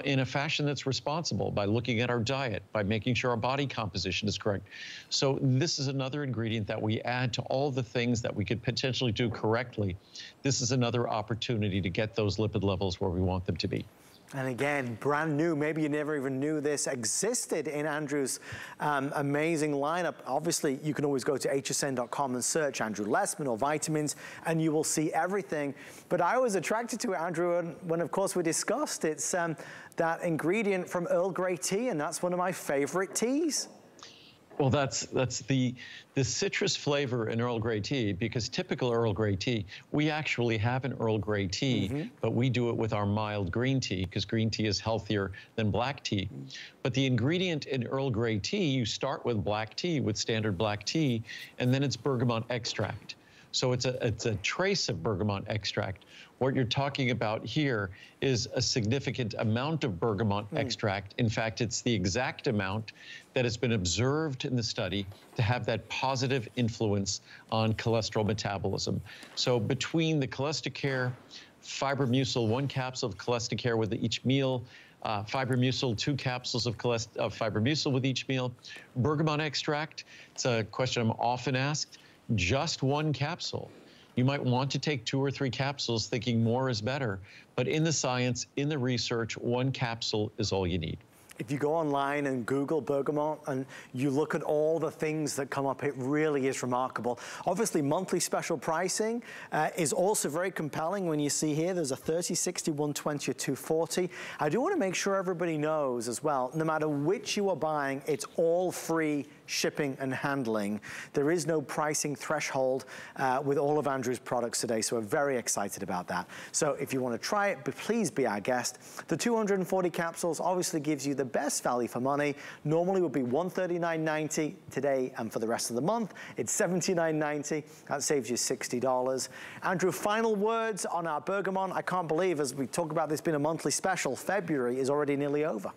in a fashion that's responsible, by looking at our diet, by making sure our body composition is correct. So this is another ingredient that we add to all the things that we could potentially do correctly. This is another opportunity to get those lipid levels where we want them to be. And again, brand new, maybe you never even knew this existed in Andrew's amazing lineup. Obviously, you can always go to hsn.com and search Andrew Lessman or vitamins, and you will see everything. But I was attracted to it, Andrew, when of course we discussed it's that ingredient from Earl Grey tea, and that's one of my favorite teas. Well, that's the citrus flavor in Earl Grey tea, because typical Earl Grey tea, we actually have an Earl Grey tea, but we do it with our mild green tea, because green tea is healthier than black tea. But the ingredient in Earl Grey tea, you start with black tea, with standard black tea, and then it's bergamot extract. So it's a trace of bergamot extract. What you're talking about here is a significant amount of bergamot extract. In fact, it's the exact amount that has been observed in the study to have that positive influence on cholesterol metabolism. So between the Calista Care, Fiber Mucil, 1 capsule of Calista Care with each meal, Fiber Mucil, 2 capsules of Fiber Mucil with each meal, bergamot extract, it's a question I'm often asked, just 1 capsule. You might want to take 2 or 3 capsules thinking more is better, but in the science, in the research, 1 capsule is all you need. If you go online and Google bergamot and you look at all the things that come up, it really is remarkable. Obviously, monthly special pricing is also very compelling. When you see here, there's a 30, 60, 120, or 240. I do want to make sure everybody knows as well, no matter which you are buying, it's all free shipping and handling. There is no pricing threshold with all of Andrew's products today, so we're very excited about that. So if you want to try it, please be our guest. The 240 capsules obviously gives you the best value for money. Normally would be $139.90 today, and for the rest of the month, it's $79.90. That saves you $60. Andrew, final words on our bergamot. I can't believe, as we talk about this being a monthly special, February is already nearly over.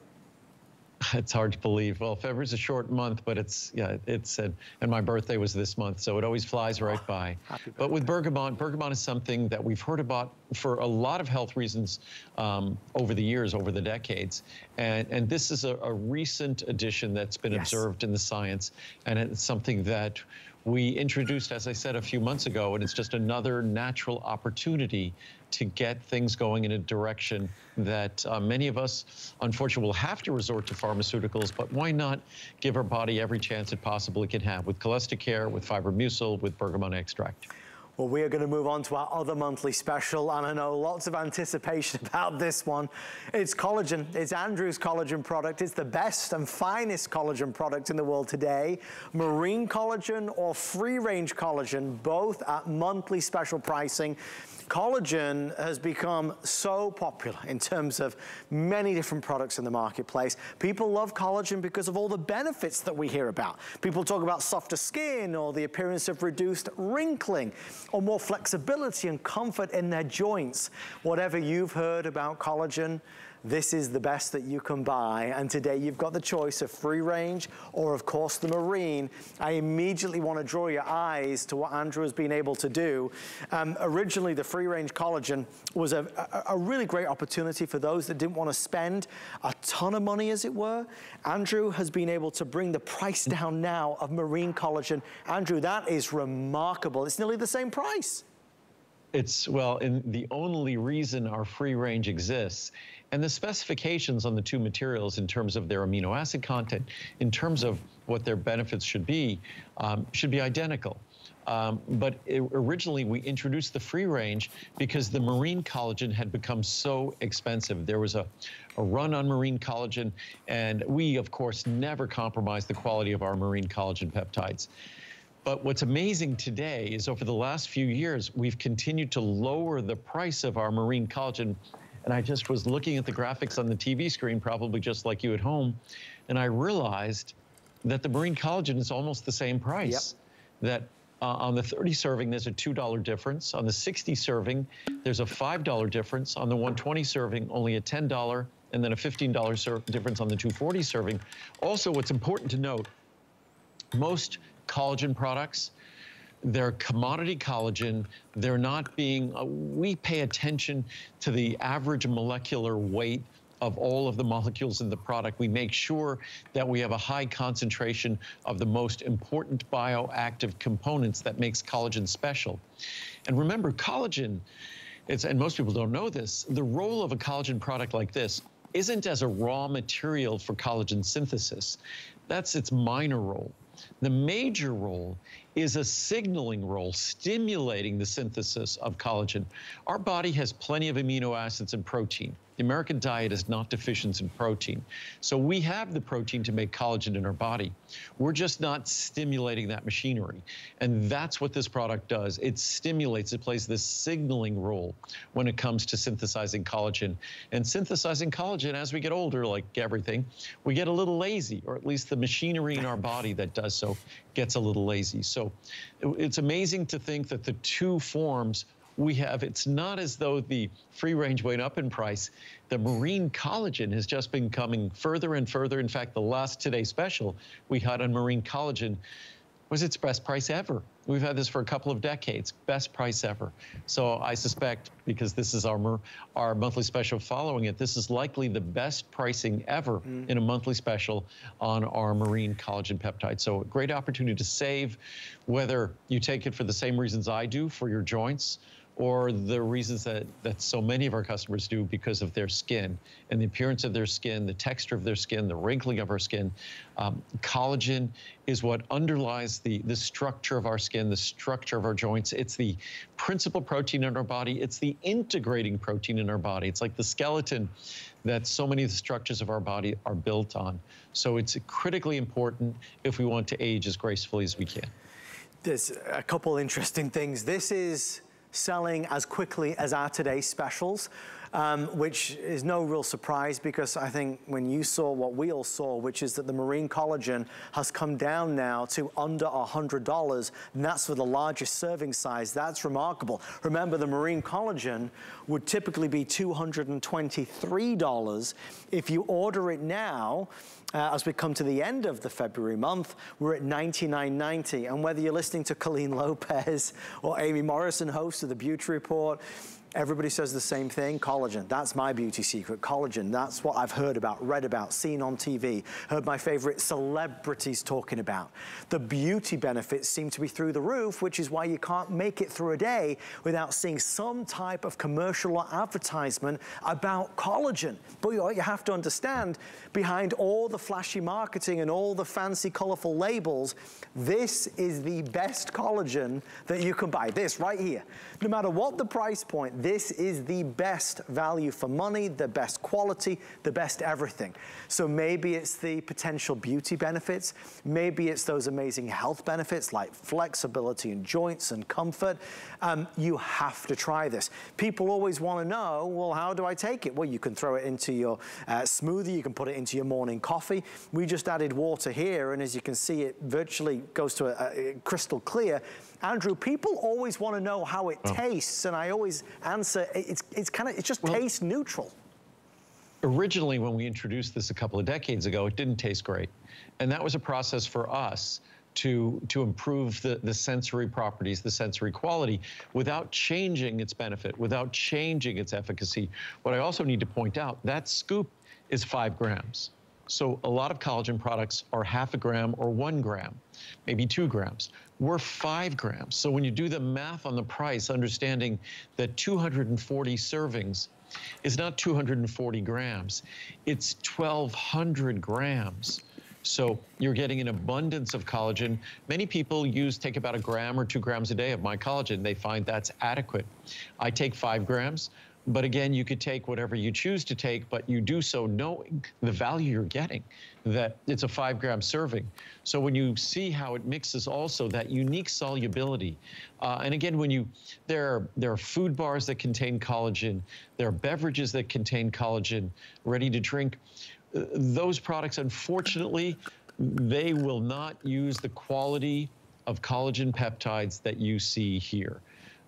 It's hard to believe. Well, February's a short month, but and my birthday was this month, so it always flies right by. But with bergamot is something that we've heard about for a lot of health reasons over the years, over the decades. And this is a recent addition that's been observed in the science, and it's something that we introduced, as I said, a few months ago, and it's just another natural opportunity to get things going in a direction that many of us, unfortunately, will have to resort to pharmaceuticals, but why not give our body every chance it possibly can have with Calista Care, with Fiber Mucil, with Bergamot extract. Well, we are going to move on to our other monthly special, and I know lots of anticipation about this one. It's collagen. It's Andrew's collagen product. It's the best and finest collagen product in the world today. Marine collagen or free-range collagen, both at monthly special pricing. Collagen has become so popular in terms of many different products in the marketplace. People love collagen because of all the benefits that we hear about. People talk about softer skin or the appearance of reduced wrinkling or more flexibility and comfort in their joints. Whatever you've heard about collagen, this is the best that you can buy. And today you've got the choice of free range or of course the marine. I immediately want to draw your eyes to what Andrew has been able to do. Originally the free range collagen was a really great opportunity for those that didn't want to spend a ton of money, as it were. Andrew has been able to bring the price down now of marine collagen. Andrew, that is remarkable. It's nearly the same price. It's, well, and the only reason our free range exists, and the specifications on the two materials in terms of their amino acid content, in terms of what their benefits should be identical. Originally we introduced the free range because the marine collagen had become so expensive. There was a run on marine collagen, and we, of course, never compromised the quality of our marine collagen peptides. But what's amazing today is over the last few years, we've continued to lower the price of our marine collagen. And I just was looking at the graphics on the TV screen, probably just like you at home, and I realized that the marine collagen is almost the same price. Yep. That on the 30 serving, there's a $2 difference. On the 60 serving, there's a $5 difference. On the 120 serving, only a $10, and then a $15 difference on the 240 serving. Also, what's important to note, most collagen products, they're commodity collagen. They're not being, we pay attention to the average molecular weight of all of the molecules in the product. We make sure that we have a high concentration of the most important bioactive components that makes collagen special. And remember, collagen, and most people don't know this, the role of a collagen product like this isn't as a raw material for collagen synthesis. That's its minor role. The major role is a signaling role, stimulating the synthesis of collagen. Our body has plenty of amino acids and protein. The American diet is not deficient in protein. So we have the protein to make collagen in our body. We're just not stimulating that machinery. And that's what this product does. It stimulates, it plays this signaling role when it comes to synthesizing collagen. And synthesizing collagen, as we get older, like everything, we get a little lazy, or at least the machinery in our body that does so gets a little lazy. So it's amazing to think that the two forms we have, it's not as though the free range went up in price. The marine collagen has just been coming further and further. In fact, the last Today special we had on marine collagen was its best price ever. We've had this for a couple of decades, best price ever. So I suspect, because this is our monthly special following it, this is likely the best pricing ever in a monthly special on our marine collagen peptide. So a great opportunity to save, whether you take it for the same reasons I do, for your joints, or the reasons that so many of our customers do because of their skin and the appearance of their skin, the texture of their skin, the wrinkling of our skin. Collagen is what underlies the structure of our skin, the structure of our joints. It's the principal protein in our body. It's the integrating protein in our body. It's like the skeleton that so many of the structures of our body are built on. So it's critically important if we want to age as gracefully as we can. There's a couple interesting things. This is selling as quickly as our Today specials, which is no real surprise, because I think when you saw what we all saw, which is that the marine collagen has come down now to under $100, and that's for the largest serving size. That's remarkable. Remember, the marine collagen would typically be $223. If you order it now, as we come to the end of the February month, we're at $99.90. And whether you're listening to Colleen Lopez or Amy Morrison, host of the Beauty Report, Everybody says the same thing, collagen. That's my beauty secret, collagen. That's what I've heard about, read about, seen on TV, heard my favorite celebrities talking about. The beauty benefits seem to be through the roof, which is why you can't make it through a day without seeing some type of commercial or advertisement about collagen. But what you have to understand, behind all the flashy marketing and all the fancy, colorful labels, this is the best collagen that you can buy. This right here. No matter what the price point, this is the best value for money, the best quality, the best everything. So maybe it's the potential beauty benefits, maybe it's those amazing health benefits like flexibility in joints and comfort. You have to try this. People always want to know, well, how do I take it? Well, you can throw it into your smoothie, you can put it into your morning coffee. We just added water here, and as you can see, it virtually goes to a crystal clear. Andrew, people always want to know how it tastes, and I always answer, it's just taste neutral. Originally, when we introduced this a couple of decades ago, it didn't taste great. And that was a process for us to improve the sensory properties, the sensory quality, without changing its benefit, without changing its efficacy. What I also need to point out, that scoop is 5 grams. So a lot of collagen products are ½ a gram or 1 gram, maybe 2 grams. We're 5 grams. So when you do the math on the price, understanding that 240 servings is not 240 grams, it's 1,200 grams. So you're getting an abundance of collagen. Many people take about 1 gram or 2 grams a day of my collagen. They find that's adequate. I take 5 grams. But again, you could take whatever you choose to take, but you do so knowing the value you're getting, that it's a 5 gram serving. So when you see how it mixes also that unique solubility, and again, there are food bars that contain collagen, there are beverages that contain collagen, ready to drink. Those products, unfortunately, they will not use the quality of collagen peptides that you see here.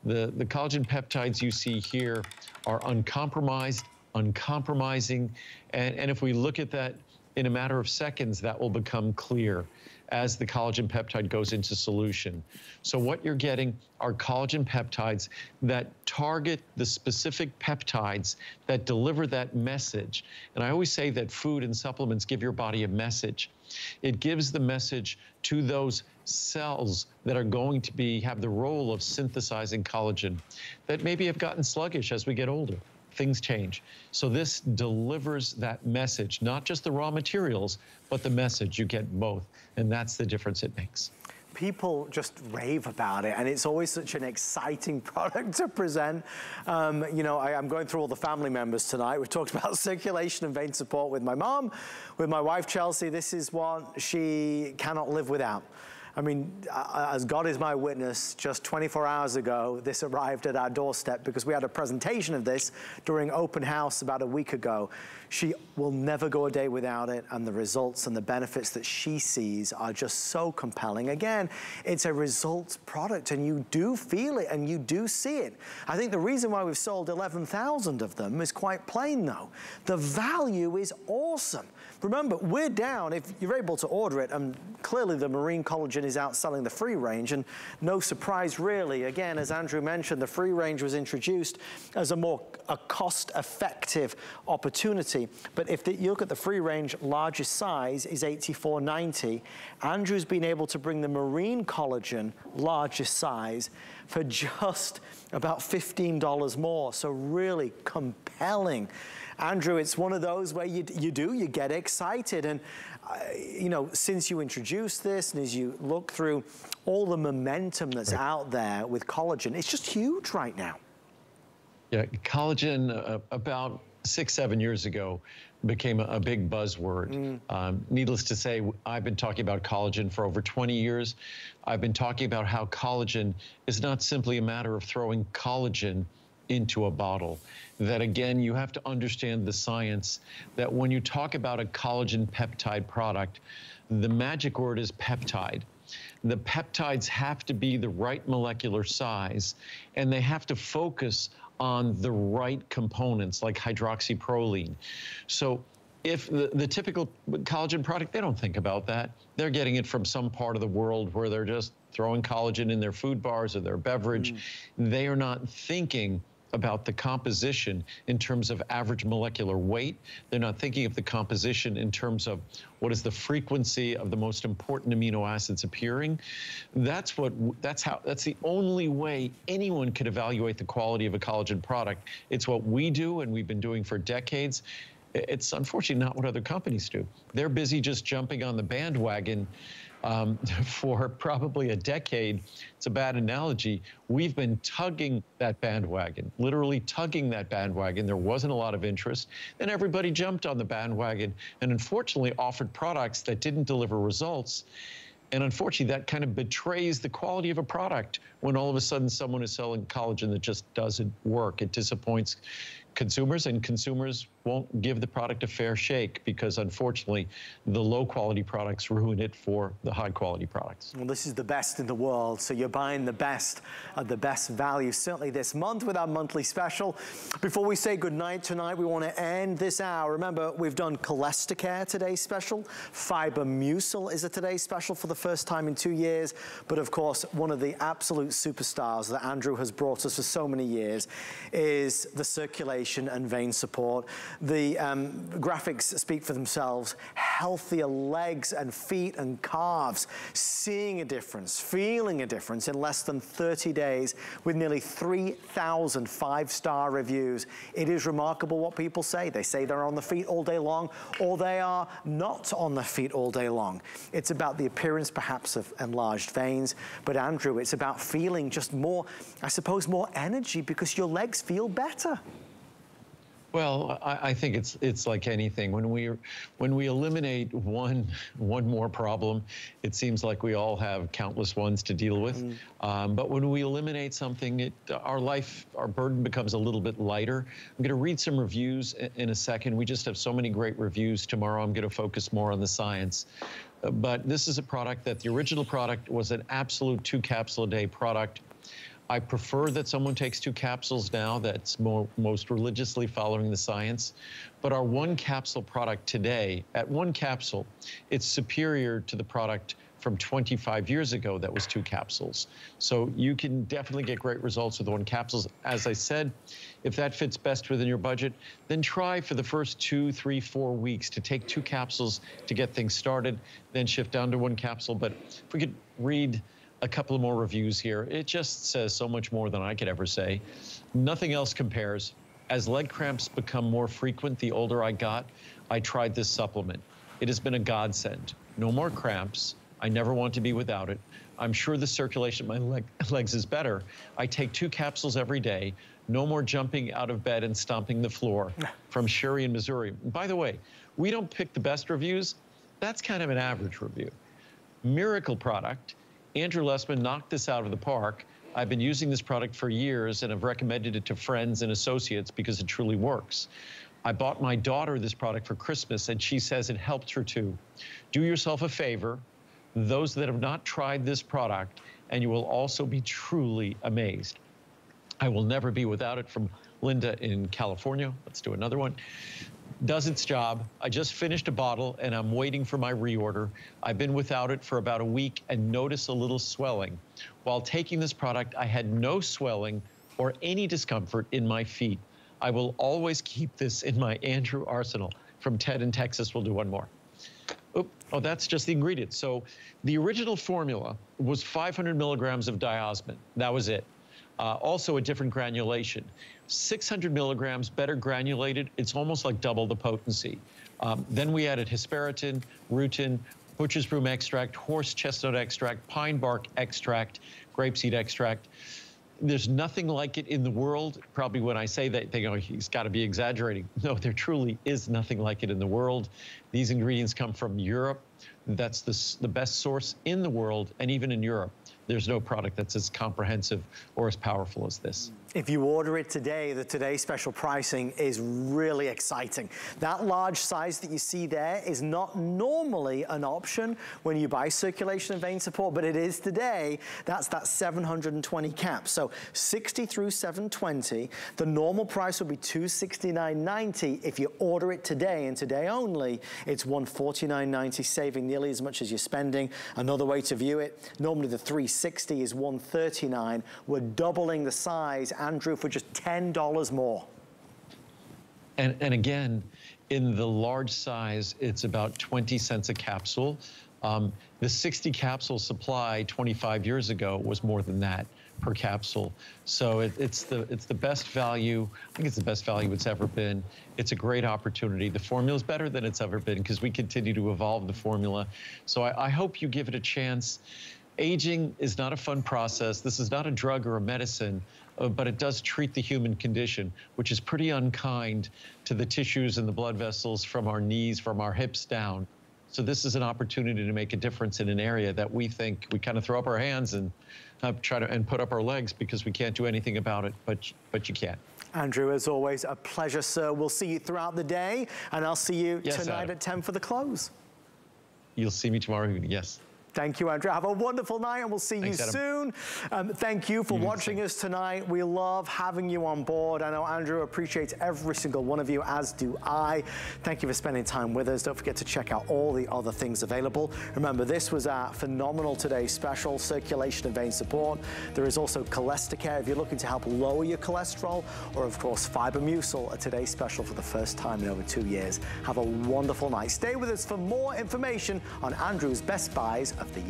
The collagen peptides you see here are uncompromised, uncompromising, and if we look at that in a matter of seconds, that will become clear as the collagen peptide goes into solution. So what you're getting are collagen peptides that target the specific peptides that deliver that message. And I always say that food and supplements give your body a message. It gives the message to those cells that are going to have the role of synthesizing collagen that maybe have gotten sluggish as we get older. Things change. So this delivers that message, not just the raw materials, but the message. You get both, and that's the difference it makes. People just rave about it, and it's always such an exciting product to present. You know, I'm going through all the family members tonight. We've talked about circulation and vein support with my mom, with my wife, Chelsea. This is what she cannot live without. I mean, as God is my witness, just 24 hours ago, this arrived at our doorstep because we had a presentation of this during open house about a week ago. She will never go a day without it, and the results and the benefits that she sees are just so compelling. Again, it's a results product, and you do feel it and you do see it. I think the reason why we've sold 11,000 of them is quite plain though. The value is awesome. Remember, we're down, if you're able to order it, and clearly the marine collagen is outselling the free range, and no surprise really. Again, as Andrew mentioned, the free range was introduced as a cost-effective opportunity. But if you look at the free range, largest size is $84.90. Andrew's been able to bring the marine collagen, largest size, for just about $15 more. So really compelling. Andrew, it's one of those where you get excited. And, you know, since you introduced this and as you look through all the momentum that's out there with collagen, it's just huge right now. Yeah, collagen about 6-7 years ago became a big buzzword. Needless to say, I've been talking about collagen for over 20 years. I've been talking about how collagen is not simply a matter of throwing collagen into a bottle. That again, you have to understand the science, that when you talk about a collagen peptide product, the magic word is peptide. The peptides have to be the right molecular size, and they have to focus on the right components like hydroxyproline. So if the typical collagen product, they don't think about that. They're getting it from some part of the world where they're just throwing collagen in their food bars or their beverage. They are not thinking about the composition in terms of average molecular weight. They're not thinking of the composition in terms of what is the frequency of the most important amino acids appearing. That's the only way anyone could evaluate the quality of a collagen product. It's what we do and we've been doing for decades. It's unfortunately not what other companies do. They're busy just jumping on the bandwagon for probably a decade. It's a bad analogy. We've been tugging that bandwagon, literally tugging that bandwagon. There wasn't a lot of interest. Then everybody jumped on the bandwagon and unfortunately offered products that didn't deliver results. And unfortunately, that kind of betrays the quality of a product when all of a sudden someone is selling collagen that just doesn't work. It disappoints consumers, and consumers won't give the product a fair shake because unfortunately the low quality products ruin it for the high quality products. Well, this is the best in the world, so you're buying the best at the best value, certainly this month with our monthly special. Before we say goodnight tonight, we want to end this hour. Remember, we've done Calista Care today's special. Fiber Mucil is a today's special for the first time in 2 years. But of course, one of the absolute superstars that Andrew has brought us for so many years is the circulation and vein support. The graphics speak for themselves. Healthier legs and feet and calves, seeing a difference, feeling a difference in less than 30 days with nearly 3,000 5-star reviews. It is remarkable what people say. They say they're on the feet all day long, or they are not on the feet all day long. It's about the appearance perhaps of enlarged veins, but Andrew, it's about feeling just more, I suppose, more energy because your legs feel better. Well, I think it's like anything. When we eliminate one more problem, it seems like we all have countless ones to deal with. But when we eliminate something, our burden becomes a little bit lighter. I'm going to read some reviews in a second. We just have so many great reviews. Tomorrow, I'm going to focus more on the science. But this is a product that the original product was an absolute 2-capsule-a-day product. I prefer that someone takes 2 capsules now. That's most religiously following the science. But our 1-capsule product today, at 1 capsule, it's superior to the product from 25 years ago that was 2 capsules. So you can definitely get great results with 1 capsule. As I said, if that fits best within your budget, then try for the first 2, 3, 4 weeks to take 2 capsules to get things started, then shift down to 1 capsule. But if we could read a couple of more reviews here. It just says so much more than I could ever say. Nothing else compares. As leg cramps become more frequent the older I got, I tried this supplement. It has been a godsend. No more cramps. I never want to be without it. I'm sure the circulation of my legs is better. I take 2 capsules every day. No more jumping out of bed and stomping the floor. From Sherry in Missouri. By the way, we don't pick the best reviews. That's kind of an average review. Miracle product. Andrew Lessman knocked this out of the park. I've been using this product for years and have recommended it to friends and associates because it truly works. I bought my daughter this product for Christmas and she says it helped her too. Do yourself a favor, those that have not tried this product, and you will also be truly amazed. I will never be without it, from Linda in California. Let's do another one. Does its job. I just finished a bottle and I'm waiting for my reorder. I've been without it for about a week and notice a little swelling. While taking this product, I had no swelling or any discomfort in my feet. I will always keep this in my Andrew arsenal. From Ted in Texas, we'll do one more. Oh, that's just the ingredients. So the original formula was 500 milligrams of diosmin. That was it. Also a different granulation. 600 milligrams, better granulated. It's almost like double the potency. Then we added hesperetin, rutin, butcher's broom extract, horse chestnut extract, pine bark extract, grapeseed extract. There's nothing like it in the world. Probably when I say that, they go, he's got to be exaggerating. No, there truly is nothing like it in the world. These ingredients come from Europe. That's the best source in the world, and even in Europe. There's no product that's as comprehensive or as powerful as this. If you order it today, the Today Special pricing is really exciting. That large size that you see there is not normally an option when you buy circulation and vein support, but it is today. That's that 720 caps. So 60 through 720. The normal price would be $269.90. If you order it today and today only, it's $149.90, saving nearly as much as you're spending. Another way to view it, normally the 360 is $139. We're doubling the size Andrew, for just $10 more. And again, in the large size, it's about 20 cents a capsule. The 60 capsule supply 25 years ago was more than that per capsule. So it's the best value. I think it's the best value it's ever been. It's a great opportunity. The formula is better than it's ever been because we continue to evolve the formula. So I hope you give it a chance. Aging is not a fun process. This is not a drug or a medicine, but it does treat the human condition, which is pretty unkind to the tissues and the blood vessels from our knees, from our hips down. So this is an opportunity to make a difference in an area that we think we kind of throw up our hands and try to put up our legs because we can't do anything about it, but you can. Andrew, as always, a pleasure, sir. We'll see you throughout the day, and I'll see you tonight Adam. at 10 for the close. You'll see me tomorrow evening, yes. Thank you, Andrew. Have a wonderful night, and we'll see you soon. Thank you for watching us tonight. We love having you on board. I know Andrew appreciates every single one of you, as do I. Thank you for spending time with us. Don't forget to check out all the other things available. Remember, this was our Phenomenal Today special, circulation and vein support. There is also Calista Care if you're looking to help lower your cholesterol, or of course, Fiber Mucil, a Today special for the first time in over 2 years. Have a wonderful night. Stay with us for more information on Andrew's best buys of the year.